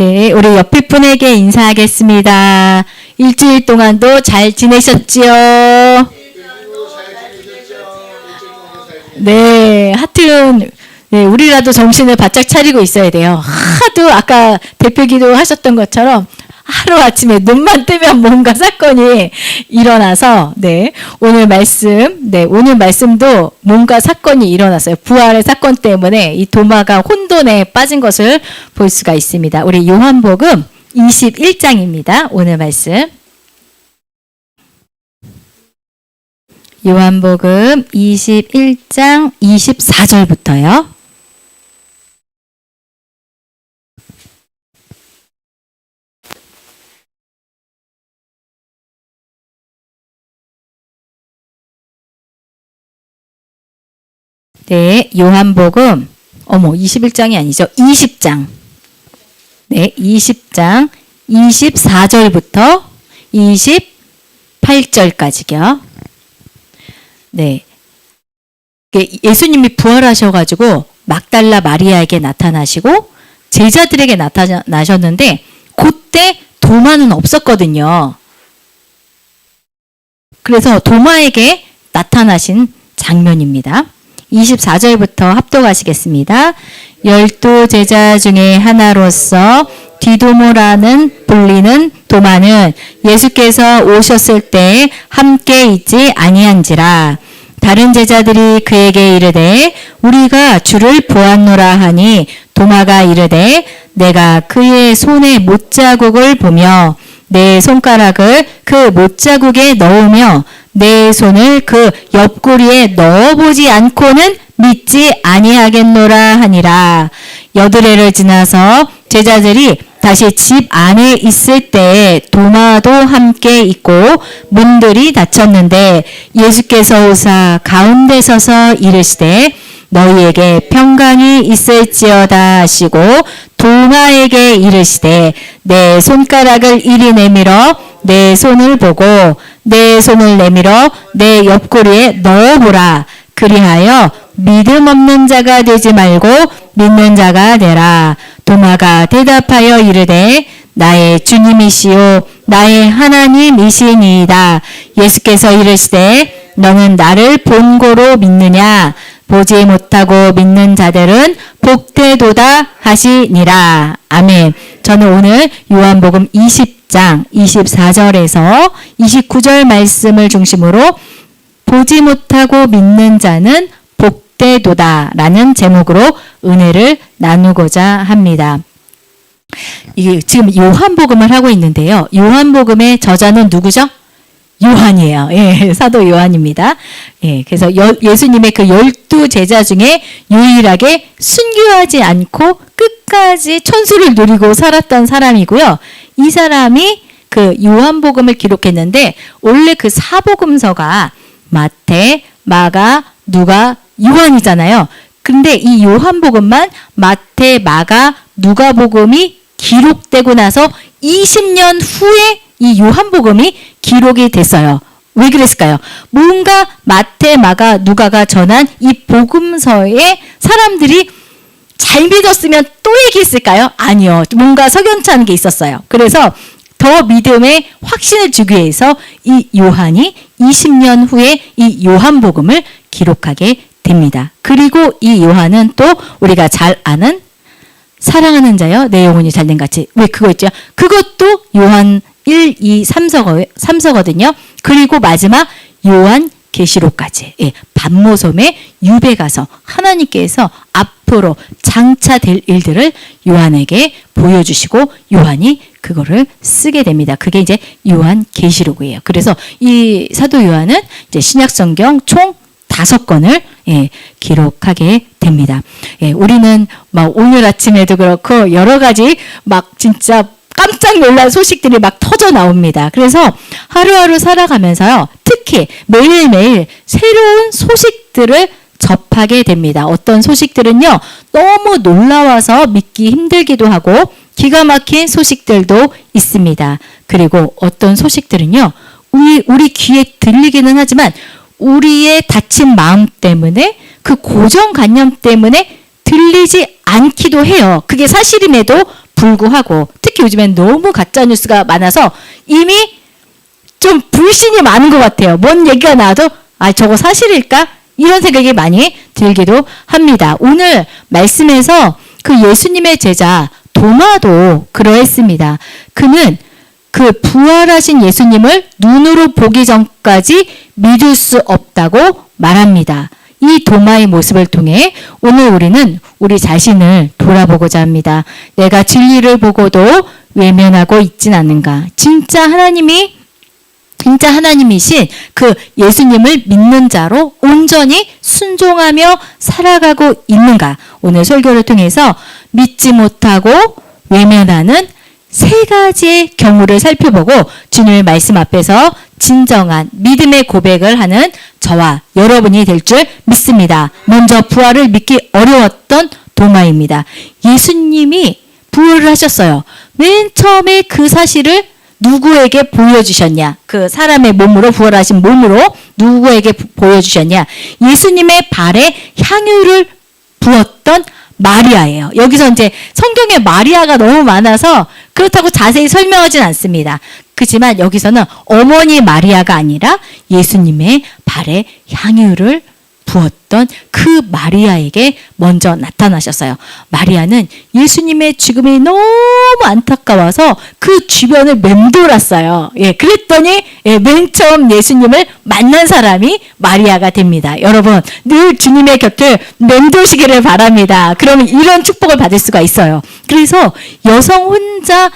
네, 우리 옆에 분에게 인사하겠습니다. 일주일 동안도 잘 지내셨지요? 네, 하여튼 네, 우리라도 정신을 바짝 차리고 있어야 돼요. 하도 아까 대표기도 하셨던 것처럼 하루아침에 눈만 뜨면 뭔가 사건이 일어나서 오늘 말씀도 뭔가 사건이 일어났어요. 부활의 사건 때문에 이 도마가 혼돈에 빠진 것을 볼 수가 있습니다. 우리 요한복음 21장입니다. 오늘 말씀. 요한복음 21장 24절부터요. 네, 요한복음 21장이 아니죠. 20장. 네, 20장 24절부터 28절까지요. 네. 예수님이 부활하셔가지고 막달라 마리아에게 나타나시고 제자들에게 나타나셨는데 그때 도마는 없었거든요. 그래서 도마에게 나타나신 장면입니다. 24절부터 합독하시겠습니다. 12 제자 중에 하나로서 디도모라는 불리는 도마는 예수께서 오셨을 때 함께 있지 아니한지라. 다른 제자들이 그에게 이르되 우리가 주를 보았노라 하니 도마가 이르되 내가 그의 손에 못자국을 보며 내 손가락을 그 못자국에 넣으며 내 손을 그 옆구리에 넣어보지 않고는 믿지 아니하겠노라 하니라. 여드레를 지나서 제자들이 다시 집 안에 있을 때 도마도 함께 있고 문들이 닫혔는데 예수께서 오사 가운데 서서 이르시되 너희에게 평강이 있을지어다 하시고 도마에게 이르시되 내 손가락을 이리 내밀어 내 손을 보고 내 손을 내밀어 내 옆구리에 넣어보라. 그리하여 믿음 없는 자가 되지 말고 믿는 자가 되라. 도마가 대답하여 이르되 나의 주님이시오 나의 하나님이시니이다. 예수께서 이르시되 너는 나를 본고로 믿느냐. 보지 못하고 믿는 자들은 복되도다 하시니라. 아멘. 저는 오늘 요한복음 20장 24절에서 29절 말씀을 중심으로 보지 못하고 믿는 자는 복되도다 라는 제목으로 은혜를 나누고자 합니다. 이게 지금 요한복음을 하고 있는데요. 요한복음의 저자는 누구죠? 요한이에요. 예, 사도 요한입니다. 예, 그래서 예수님의 그 12 제자 중에 유일하게 순교하지 않고 끝까지 천수를 누리고 살았던 사람이고요. 이 사람이 그 요한복음을 기록했는데 원래 그 사복음서가 마태, 마가, 누가, 요한이잖아요. 근데 이 요한복음만 마태, 마가, 누가복음이 기록되고 나서 20년 후에 이 요한복음이 기록이 됐어요. 왜 그랬을까요? 뭔가 마태, 마가, 누가가 전한 이 복음서에 사람들이 잘 믿었으면 또 얘기했을까요? 아니요. 뭔가 석연찮은 게 있었어요. 그래서 더 믿음에 확신을 주기 위해서 이 요한이 20년 후에 이 요한복음을 기록하게 됩니다. 그리고 이 요한은 또 우리가 잘 아는 사랑하는 자여 내 영혼이 잘된 같이 왜 그거 있죠? 그것도 요한 1, 2, 3서거든요. 그리고 마지막 요한 계시록까지 반모섬에 유배 가서 하나님께서 앞으로 장차될 일들을 요한에게 보여주시고 요한이 그거를 쓰게 됩니다. 그게 이제 요한 계시록이에요. 그래서 이 사도 요한은 이제 신약성경 총 5권을 기록하게 됩니다. 우리는 막 오늘 아침에도 그렇고 여러 가지 막 진짜 깜짝 놀란 소식들이 막 터져 나옵니다. 그래서 하루하루 살아가면서요, 특히 매일매일 새로운 소식들을 접하게 됩니다. 어떤 소식들은요, 너무 놀라워서 믿기 힘들기도 하고 기가 막힌 소식들도 있습니다. 그리고 어떤 소식들은요, 우리 귀에 들리기는 하지만 우리의 다친 마음 때문에 그 고정관념 때문에 들리지 않기도 해요. 그게 사실임에도 불구하고 특히 요즘엔 너무 가짜 뉴스가 많아서 이미 좀 불신이 많은 것 같아요. 뭔 얘기가 나와도 저거 사실일까? 이런 생각이 많이 들기도 합니다. 오늘 말씀에서 그 예수님의 제자 도마도 그러했습니다. 그는 그 부활하신 예수님을 눈으로 보기 전까지 믿을 수 없다고 말합니다. 이 도마의 모습을 통해 오늘 우리는 우리 자신을 돌아보고자 합니다. 내가 진리를 보고도 외면하고 있진 않는가? 진짜 하나님이신 그 예수님을 믿는 자로 온전히 순종하며 살아가고 있는가? 오늘 설교를 통해서 믿지 못하고 외면하는 세 가지의 경우를 살펴보고 주님의 말씀 앞에서 진정한 믿음의 고백을 하는 저와 여러분이 될 줄 믿습니다. 먼저 부활을 믿기 어려웠던 도마입니다. 예수님이 부활을 하셨어요. 맨 처음에 그 사실을 누구에게 보여주셨냐? 그 사람의 몸으로 부활하신 몸으로 누구에게 보여주셨냐? 예수님의 발에 향유를 부었던 마리아예요. 여기서 이제 성경에 마리아가 너무 많아서 그렇다고 자세히 설명하진 않습니다. 그렇지만 여기서는 어머니 마리아가 아니라 예수님의 발에 향유를 부었던 그 마리아에게 먼저 나타나셨어요. 마리아는 예수님의 죽음이 너무 안타까워서 그 주변을 맴돌았어요. 그랬더니 맨 처음 예수님을 만난 사람이 마리아가 됩니다. 여러분 늘 주님의 곁을 맴도시기를 바랍니다. 그러면 이런 축복을 받을 수가 있어요. 그래서 여성 혼자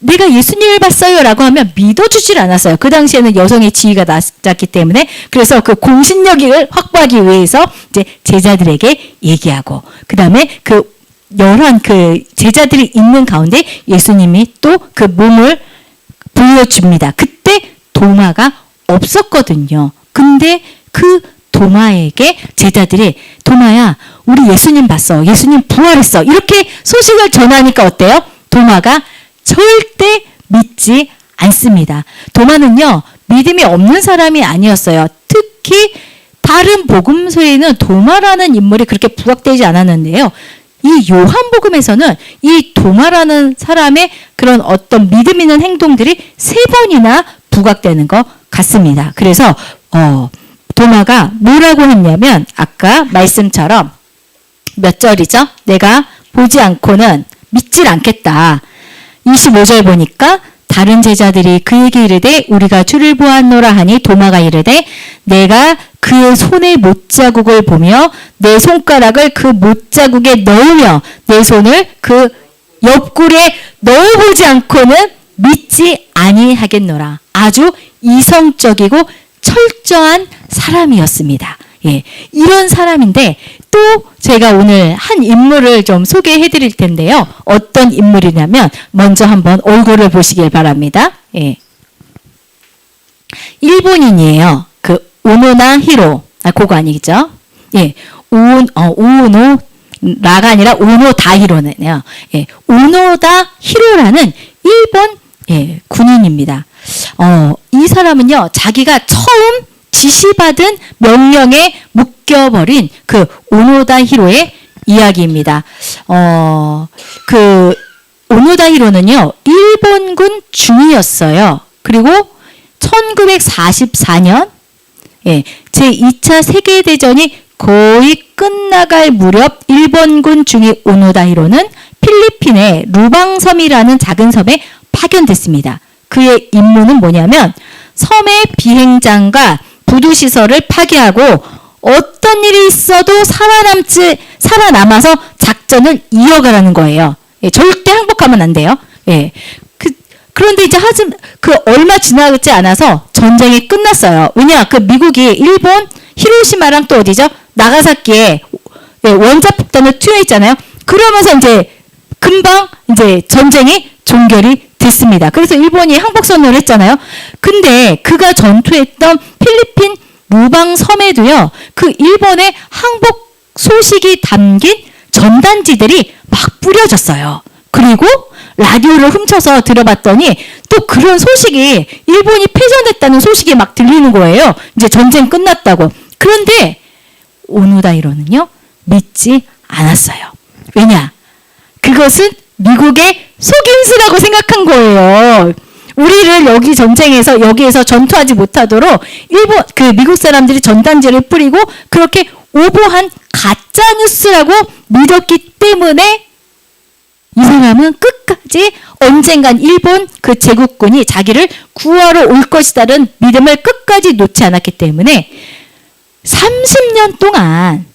내가 예수님을 봤어요 라고 하면 믿어주질 않았어요. 그 당시에는 여성의 지위가 낮았기 때문에. 그래서 그 공신력을 확보하기 위해서 이제 제자들에게 얘기하고, 그 다음에 그 열한 그 제자들이 있는 가운데 예수님이 또 그 몸을 보여줍니다. 그때 도마가 없었거든요. 근데 그 도마에게 제자들이 도마야 우리 예수님 봤어. 예수님 부활했어. 이렇게 소식을 전하니까 어때요? 도마가 절대 믿지 않습니다. 도마는요, 믿음이 없는 사람이 아니었어요. 특히 다른 복음서에는 도마라는 인물이 그렇게 부각되지 않았는데요. 이 요한복음에서는 이 도마라는 사람의 그런 어떤 믿음 있는 행동들이 3번이나 부각되는 것 같습니다. 그래서 도마가 뭐라고 했냐면 아까 말씀처럼 몇 절이죠? 내가 보지 않고는 믿질 않겠다. 25절 보니까 다른 제자들이 그에게 이르되 우리가 주를 보았노라 하니 도마가 이르되 내가 그의 손의 못자국을 보며 내 손가락을 그 못자국에 넣으며 내 손을 그 옆구리에 넣어보지 않고는 믿지 아니하겠노라. 아주 이성적이고 철저한 사람이었습니다. 이런 사람인데 또 제가 오늘 한 인물을 좀 소개해 드릴 텐데요. 어떤 인물이냐면 먼저 한번 얼굴을 보시길 바랍니다. 일본인이에요. 그 오노나 히로. 그거 아니죠? 오노라가 아니라 오노다 히로네요. 오노다 히로라는 일본 군인입니다. 이 사람은요, 자기가 처음 지시받은 명령에 묶여버린 그 오노다 히로의 이야기입니다. 그 오노다 히로는요, 일본군 중위였어요. 그리고 1944년 제2차 세계대전이 거의 끝나갈 무렵 일본군 중위 오노다 히로는 필리핀의 루방섬이라는 작은 섬에 파견됐습니다. 그의 임무는 뭐냐면 섬의 비행장과 부두시설을 파괴하고 어떤 일이 있어도 살아남아서 작전을 이어가라는 거예요. 절대 항복하면 안 돼요. 그런데 이제 얼마 지나지 않아서 전쟁이 끝났어요. 왜냐, 그 미국이 일본 히로시마랑 또 어디죠? 나가사키에 원자 폭탄을 투여했잖아요. 그러면서 이제 금방 이제 전쟁이 종결이 됐습니다. 그래서 일본이 항복 선언을 했잖아요. 근데 그가 전투했던 필리핀 루방 섬에도요, 그 일본의 항복 소식이 담긴 전단지들이 막 뿌려졌어요. 그리고 라디오를 훔쳐서 들어봤더니 또 그런 소식이 일본이 패전했다는 소식이 막 들리는 거예요. 이제 전쟁 끝났다고. 그런데 오노다 히로는요, 믿지 않았어요. 왜냐? 그것은 미국의 속임수라고 생각한 거예요. 우리를 여기 전쟁에서 여기에서 전투하지 못하도록 미국 사람들이 전단지를 뿌리고 그렇게 오보한 가짜 뉴스라고 믿었기 때문에 이 사람은 끝까지 언젠간 일본 그 제국군이 자기를 구하러 올 것이라는 믿음을 끝까지 놓지 않았기 때문에 30년 동안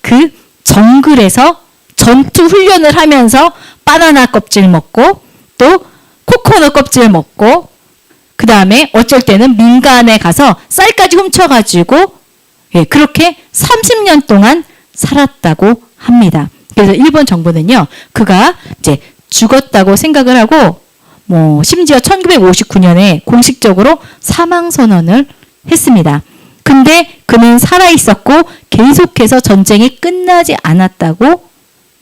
그 정글에서 전투 훈련을 하면서 바나나 껍질 먹고 또 코코넛 껍질 먹고 그 다음에 어쩔 때는 민간에 가서 쌀까지 훔쳐가지고 그렇게 30년 동안 살았다고 합니다. 그래서 일본 정부는요, 그가 이제 죽었다고 생각을 하고, 심지어 1959년에 공식적으로 사망 선언을 했습니다. 근데 그는 살아있었고, 계속해서 전쟁이 끝나지 않았다고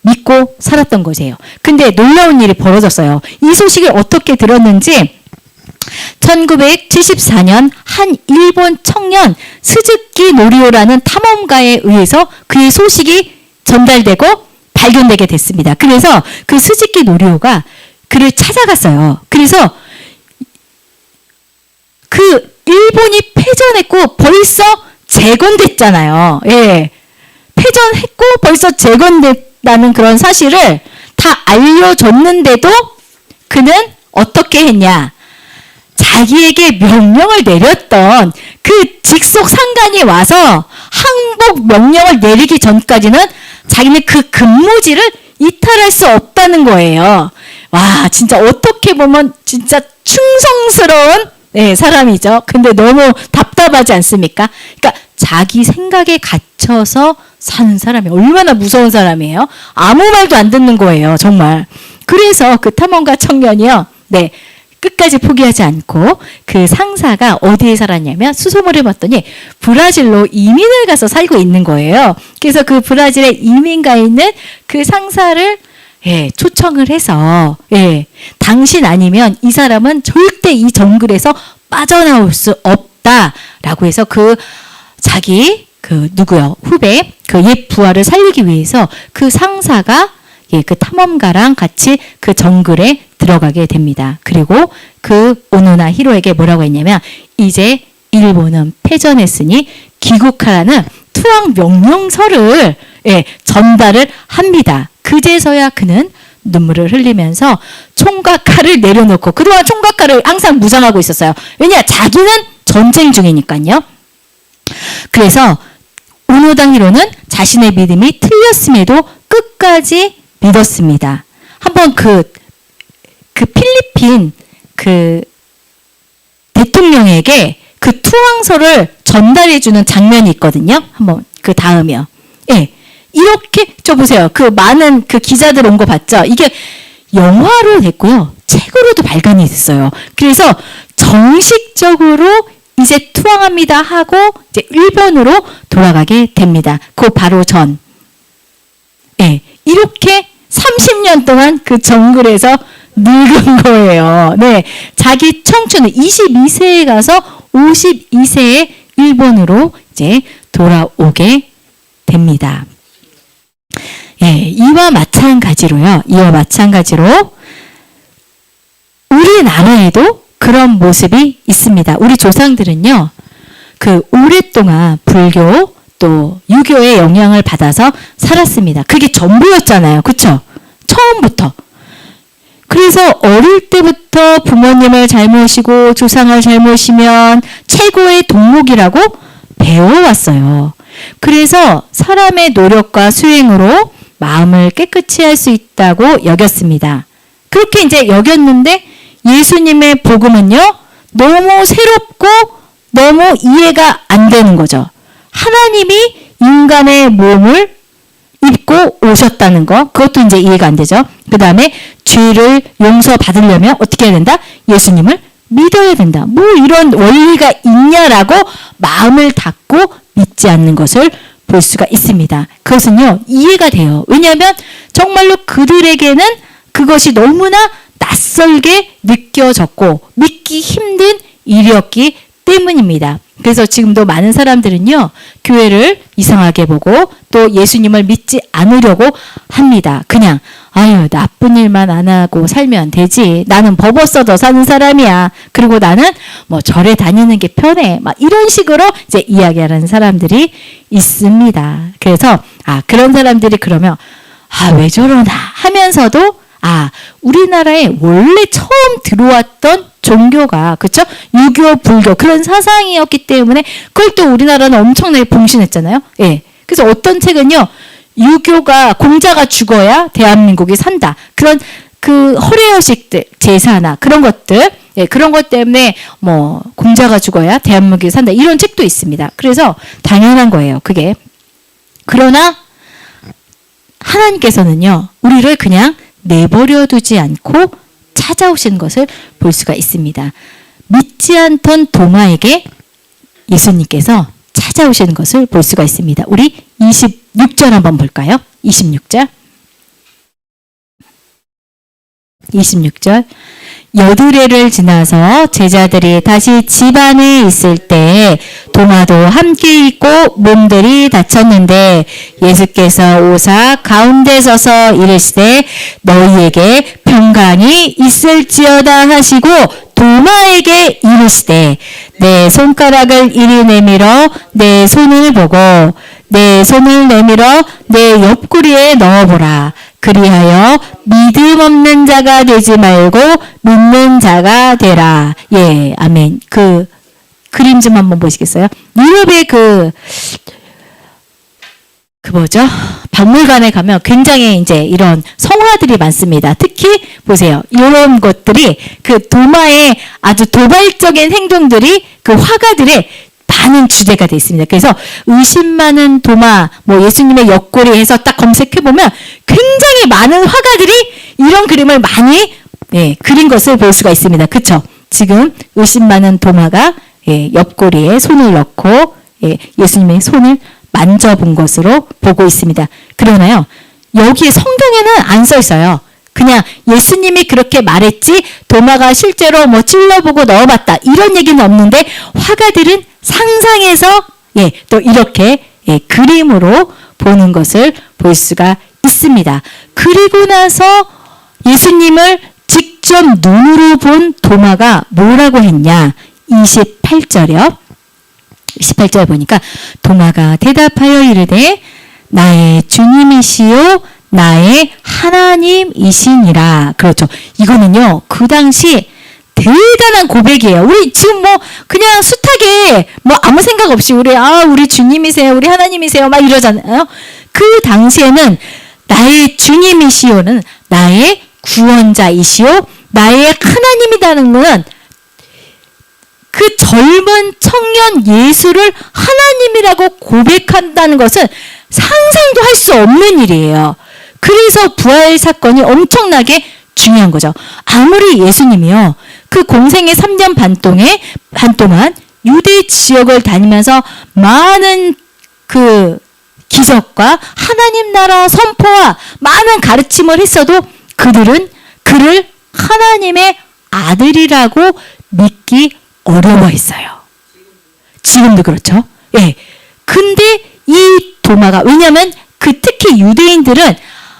믿고 살았던 것이에요. 근데 놀라운 일이 벌어졌어요. 이 소식을 어떻게 들었는지, 1974년 한 일본 청년 스즈키 노리오라는 탐험가에 의해서 그의 소식이 전달되고 발견되게 됐습니다. 그래서 그 스즈키 노리오가 그를 찾아갔어요. 그래서 그 일본이 패전했고 벌써 재건됐잖아요. 패전했고 벌써 재건됐다는 그런 사실을 다 알려줬는데도 그는 어떻게 했냐? 자기에게 명령을 내렸던 그 직속 상관이 와서 항복 명령을 내리기 전까지는 자기는 그 근무지를 이탈할 수 없다는 거예요. 와, 진짜 어떻게 보면 진짜 충성스러운 사람이죠. 근데 너무 답답하지 않습니까? 그러니까 자기 생각에 갇혀서 사는 사람이 얼마나 무서운 사람이에요. 아무 말도 안 듣는 거예요, 정말. 그래서 그 탐험가 청년이요. 끝까지 포기하지 않고 그 상사가 어디에 살았냐면 수소문을 봤더니 브라질로 이민을 가서 살고 있는 거예요. 그래서 그 브라질에 이민 가 있는 그 상사를 초청을 해서 당신 아니면 이 사람은 절대 이 정글에서 빠져나올 수 없다라고 해서 그 자기 후배 옛 부하를 살리기 위해서 그 상사가 그 탐험가랑 같이 그 정글에 들어가게 됩니다. 그리고 그 오노나 히로에게 뭐라고 했냐면 이제 일본은 패전했으니 귀국하라는 투항 명령서를 전달을 합니다. 그제서야 그는 눈물을 흘리면서 총과 칼을 내려놓고 그동안 총과 칼을 항상 무장하고 있었어요. 왜냐? 자기는 전쟁 중이니까요. 그래서 오노다 히로는 자신의 믿음이 틀렸음에도 끝까지 믿었습니다. 한번 그 필리핀 대통령에게 그 투항서를 전달해주는 장면이 있거든요. 한번 그 다음이요. 이렇게 저 보세요. 그 많은 그 기자들 온 거 봤죠? 이게 영화로 됐고요. 책으로도 발간이 됐어요. 그래서 정식적으로 이제 투항합니다 하고 이제 일본으로 돌아가게 됩니다. 그 바로 전. 이렇게 30년 동안 그 정글에서 늙은 거예요. 자기 청춘은 22세에 가서 52세에 일본으로 이제 돌아오게 됩니다. 이와 마찬가지로 우리나라에도 그런 모습이 있습니다. 우리 조상들은요, 그 오랫동안 불교 또 유교의 영향을 받아서 살았습니다. 그게 전부였잖아요. 그쵸? 처음부터. 그래서 어릴 때부터 부모님을 잘 모시고 조상을 잘 모시면 최고의 덕목이라고 배워왔어요. 그래서 사람의 노력과 수행으로 마음을 깨끗이 할 수 있다고 여겼습니다. 그렇게 이제 여겼는데 예수님의 복음은요, 너무 새롭고 너무 이해가 안 되는 거죠. 하나님이 인간의 몸을 입고 오셨다는 거, 그것도 이제 이해가 안 되죠. 그 다음에 죄를 용서받으려면 어떻게 해야 된다? 예수님을 믿어야 된다. 뭐 이런 원리가 있냐라고 마음을 닫고 믿지 않는 것을 볼 수가 있습니다. 그것은요, 이해가 돼요. 왜냐하면 정말로 그들에게는 그것이 너무나 낯설게 느껴졌고 믿기 힘든 일이었기 때문입니다. 그래서 지금도 많은 사람들은요, 교회를 이상하게 보고 또 예수님을 믿지 않으려고 합니다. 그냥, 아유, 나쁜 일만 안 하고 살면 되지. 나는 법 없어도 사는 사람이야. 그리고 나는 뭐 절에 다니는 게 편해. 막 이런 식으로 이제 이야기하는 사람들이 있습니다. 그래서, 그런 사람들이 그러면, 왜 저러나 하면서도, 우리나라에 원래 처음 들어왔던 종교가, 그쵸? 유교, 불교, 그런 사상이었기 때문에 그걸 또 우리나라는 엄청나게 봉신했잖아요. 예. 그래서 어떤 책은요, 유교가, 공자가 죽어야 대한민국이 산다. 그런 그 허례허식들, 제사나 그런 것들, 예, 그런 것 때문에 뭐, 공자가 죽어야 대한민국이 산다. 이런 책도 있습니다. 그래서 당연한 거예요, 그게. 그러나, 하나님께서는요, 우리를 그냥 내버려 두지 않고 찾아오신 것을 볼 수가 있습니다. 믿지 않던 도마에게 예수님께서 찾아오시는 것을 볼 수가 있습니다. 우리 26절 한번 볼까요? 26절. 26절. 여드레를 지나서 제자들이 다시 집 안에 있을 때 도마도 함께 있고 몸들이 다쳤는데 예수께서 오사 가운데 서서 이르시되 너희에게 평강이 있을지어다 하시고 도마에게 이르시되 내 손가락을 이리 내밀어 내 손을 보고 내 손을 내밀어 내 옆구리에 넣어보라. 그리하여 믿음 없는 자가 되지 말고 믿는 자가 되라. 예, 아멘. 그 그림 좀 한번 보시겠어요? 유럽의 그 뭐죠? 박물관에 가면 굉장히 이제 이런 성화들이 많습니다. 특히 보세요. 이런 것들이 그 도마의 아주 도발적인 행동들이 그 화가들의 많은 주제가 되어 있습니다. 그래서 의심 많은 도마, 뭐 예수님의 옆구리 해서 딱 검색해보면 굉장히 많은 화가들이 이런 그림을 많이 그린 것을 볼 수가 있습니다. 그쵸? 지금 의심 많은 도마가 옆구리에 손을 넣고 예수님의 손을 만져본 것으로 보고 있습니다. 그러나요, 여기에 성경에는 안 써 있어요. 그냥 예수님이 그렇게 말했지 도마가 실제로 뭐 찔러보고 넣어봤다 이런 얘기는 없는데 화가들은 상상해서 또 이렇게 그림으로 보는 것을 볼 수가 있습니다. 그리고 나서 예수님을 직접 눈으로 본 도마가 뭐라고 했냐? 28절이요. 28절 보니까 도마가 대답하여 이르되 나의 주님이시요 나의 하나님이시니라. 그렇죠. 이거는요, 그 당시 대단한 고백이에요. 우리 지금 뭐 그냥 숱하게 뭐 아무 생각 없이 우리 주님이세요, 우리 하나님이세요 막 이러잖아요. 그 당시에는 나의 주님이시오는 나의 구원자이시오 나의 하나님이라는 것은 그 젊은 청년 예수를 하나님이라고 고백한다는 것은 상상도 할 수 없는 일이에요. 그래서 부활 사건이 엄청나게 중요한 거죠. 아무리 예수님이요, 그 공생의 3년 반 동안 유대 지역을 다니면서 많은 그 기적과 하나님 나라 선포와 많은 가르침을 했어도 그들은 그를 하나님의 아들이라고 믿기 어려워했어요. 지금도 그렇죠. 예. 근데 이 도마가, 왜냐면 특히 유대인들은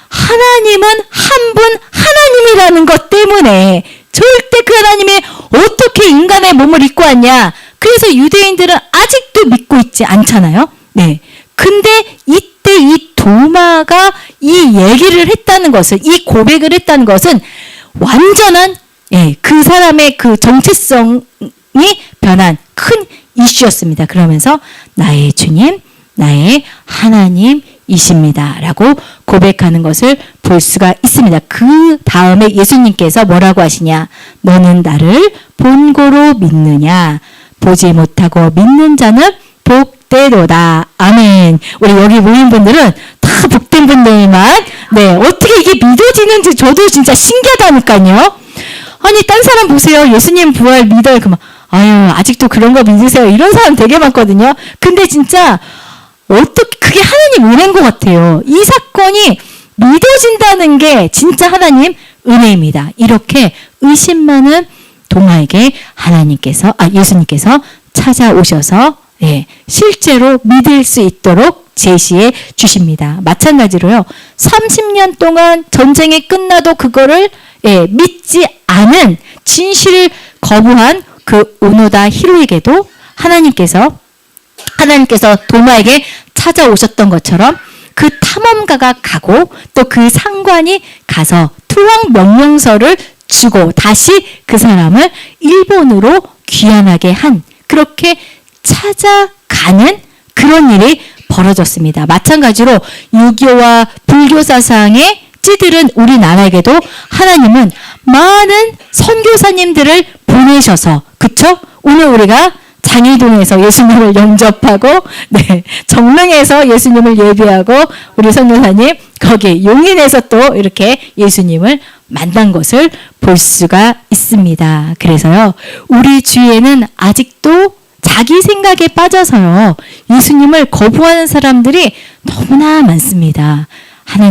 하나님은 한 분 하나님이라는 것 때문에 절대 그 하나님이 어떻게 인간의 몸을 입고 왔냐. 그래서 유대인들은 아직도 믿고 있지 않잖아요. 네. 근데 이때 이 도마가 이 얘기를 했다는 것은, 이 고백을 했다는 것은 완전한 그 사람의 그 정체성이 변한 큰 이슈였습니다. 그러면서 나의 주님, 나의 하나님이십니다 라고 고백하는 것을 볼 수가 있습니다. 그 다음에 예수님께서 뭐라고 하시냐? 너는 나를 본고로 믿느냐? 보지 못하고 믿는 자는 복되도다. 아멘. 우리 여기 모인 분들은 다 복된 분들만, 어떻게 이게 믿어지는지 저도 진짜 신기하다니까요. 아니, 딴 사람 보세요. 예수님 부활 믿어요. 그만. 아직도 그런 거 믿으세요. 이런 사람 되게 많거든요. 근데 진짜 어떻게 그게 하나님 은혜인 것 같아요. 이 사건이 믿어진다는 게 진짜 하나님 은혜입니다. 이렇게 의심 많은 도마에게 예수님께서 찾아오셔서 실제로 믿을 수 있도록 제시해 주십니다. 마찬가지로요. 30년 동안 전쟁이 끝나도 그거를 믿지 않은 진실을 거부한 그 오노다 히로에게도 하나님께서 도마에게 찾아오셨던 것처럼 그 탐험가가 가고 또 그 상관이 가서 투항 명령서를 주고 다시 그 사람을 일본으로 귀환하게 한 그렇게 찾아가는 그런 일이 벌어졌습니다. 마찬가지로 유교와 불교 사상에 찌들은 우리나라에게도 하나님은 많은 선교사님들을 보내셔서 그쵸? 오늘 우리가 장희동에서 예수님을 영접하고 정릉에서 예수님을 예배하고 우리 선교사님 거기 용인에서 또 이렇게 예수님을 만난 것을 볼 수가 있습니다. 그래서요. 우리 주위에는 아직도 자기 생각에 빠져서요. 예수님을 거부하는 사람들이 너무나 많습니다.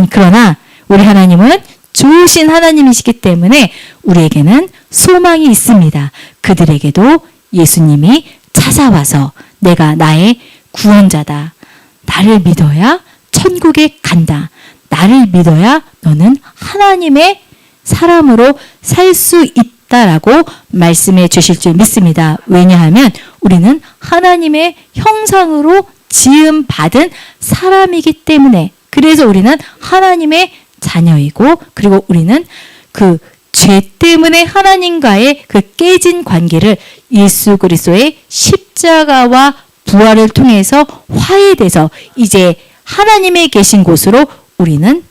그러나 우리 하나님은 좋으신 하나님이시기 때문에 우리에게는 소망이 있습니다. 그들에게도 예수님이 찾아와서 내가 나의 구원자다. 나를 믿어야 천국에 간다. 나를 믿어야 너는 하나님의 사람으로 살 수 있다라고 말씀해 주실 줄 믿습니다. 왜냐하면 우리는 하나님의 형상으로 지음 받은 사람이기 때문에 그래서 우리는 하나님의 자녀이고 그리고 우리는 그 죄 때문에 하나님과의 그 깨진 관계를 예수 그리스도의 십자가와 부활을 통해서 화해돼서 이제 하나님의 계신 곳으로 우리는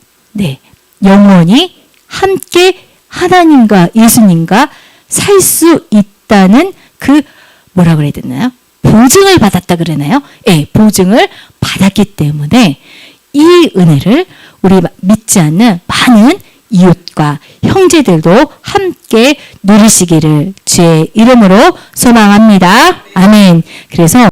영원히 함께 하나님과 예수님과 살 수 있다는 그 뭐라 그래야 되나요? 보증을 받았다 그러나요? 보증을 받았기 때문에 이 은혜를 우리 믿지 않는 많은 이웃과 형제들도 함께 누리시기를 주의 이름으로 소망합니다. 아멘. 그래서